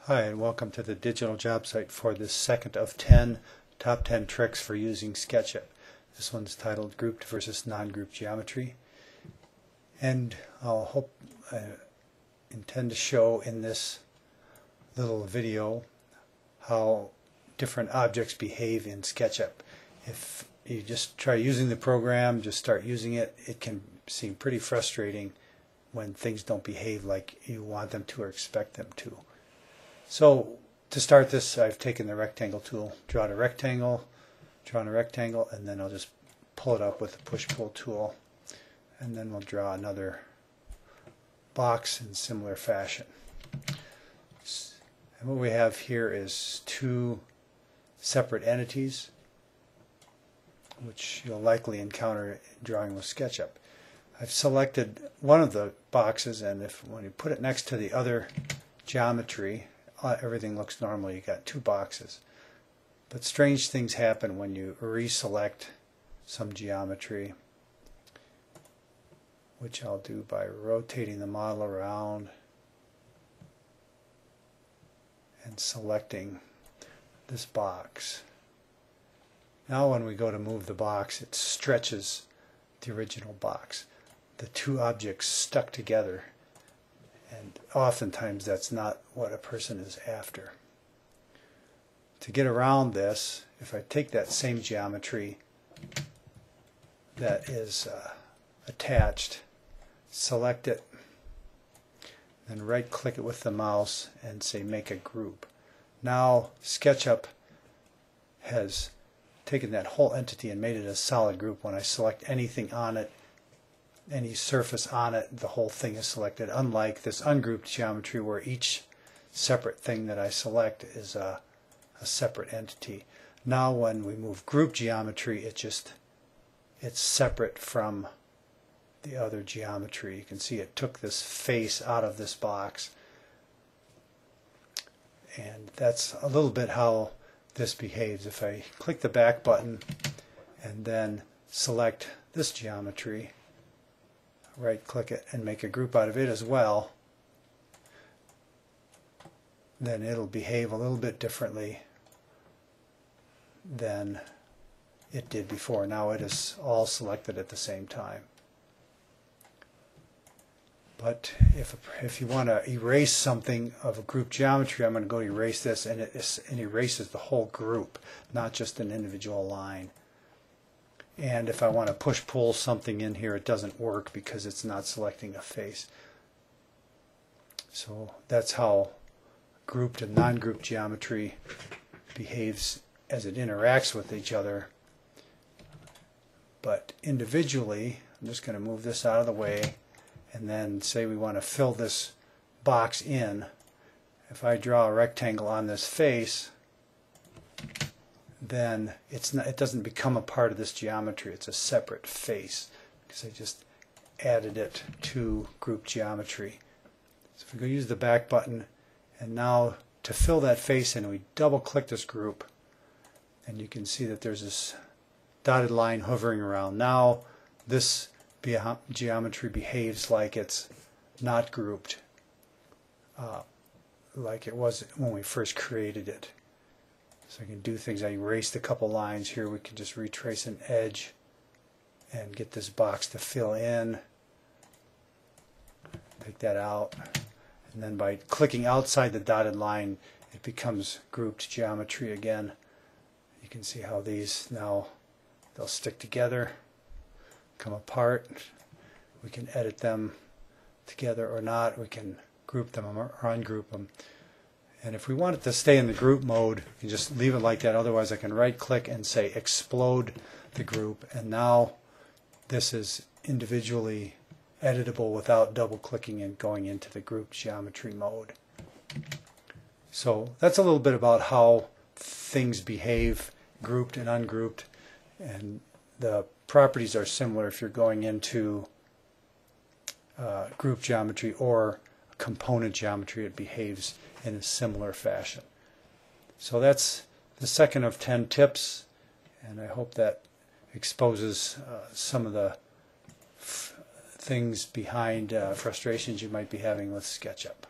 Hi, and welcome to the digital job site for the second of 10 top 10 tricks for using SketchUp. This one's titled Grouped versus Non-Grouped Geometry. And I intend to show in this little video how different objects behave in SketchUp. If you just try using the program, just start using it, it can seem pretty frustrating when things don't behave like you want them to or expect them to. So to start this, I've taken the rectangle tool, drawn a rectangle, and then I'll just pull it up with the push-pull tool, and then we'll draw another box in similar fashion. And what we have here is two separate entities, which you'll likely encounter drawing with SketchUp. I've selected one of the boxes, and when you put it next to the other geometry, everything looks normal. You got two boxes. But strange things happen when you reselect some geometry, which I'll do by rotating the model around and selecting this box. Now when we go to move the box, it stretches the original box. The two objects stuck together, and oftentimes that's not what a person is after. To get around this, if I take that same geometry that is attached, select it, then right click it with the mouse and say make a group. Now SketchUp has taken that whole entity and made it a solid group. When I select anything on it, any surface on it, the whole thing is selected, unlike this ungrouped geometry where each separate thing that I select is a separate entity. Now when we move group geometry, it's separate from the other geometry. You can see it took this face out of this box, and that's a little bit how this behaves. If I click the back button and then select this geometry, right click it and make a group out of it as well, then it'll behave a little bit differently than it did before. Now it is all selected at the same time. But if you want to erase something of a group geometry, I'm going to go erase this, and it erases the whole group, not just an individual line. And if I want to push-pull something in here, it doesn't work because it's not selecting a face. So that's how grouped and non-grouped geometry behaves as it interacts with each other. But individually, I'm just going to move this out of the way, and then say we want to fill this box in. If I draw a rectangle on this face, then it doesn't become a part of this geometry. It's a separate face because I just added it to group geometry. So if we go use the back button, and now to fill that face in, we double click this group, and you can see that there's this dotted line hovering around. Now this geometry behaves like it's not grouped, like it was when we first created it. So I can do things. I erased a couple lines here. We can just retrace an edge and get this box to fill in. Take that out. And then by clicking outside the dotted line, it becomes grouped geometry again. You can see how these now, they'll stick together, come apart. We can edit them together or not. We can group them or ungroup them. And if we want it to stay in the group mode, you just leave it like that. Otherwise, I can right click and say explode the group, and now this is individually editable without double clicking and going into the group geometry mode. So that's a little bit about how things behave grouped and ungrouped, and the properties are similar if you're going into group geometry or component geometry. It behaves in a similar fashion. So that's the second of 10 tips, and I hope that exposes some of the things behind frustrations you might be having with SketchUp.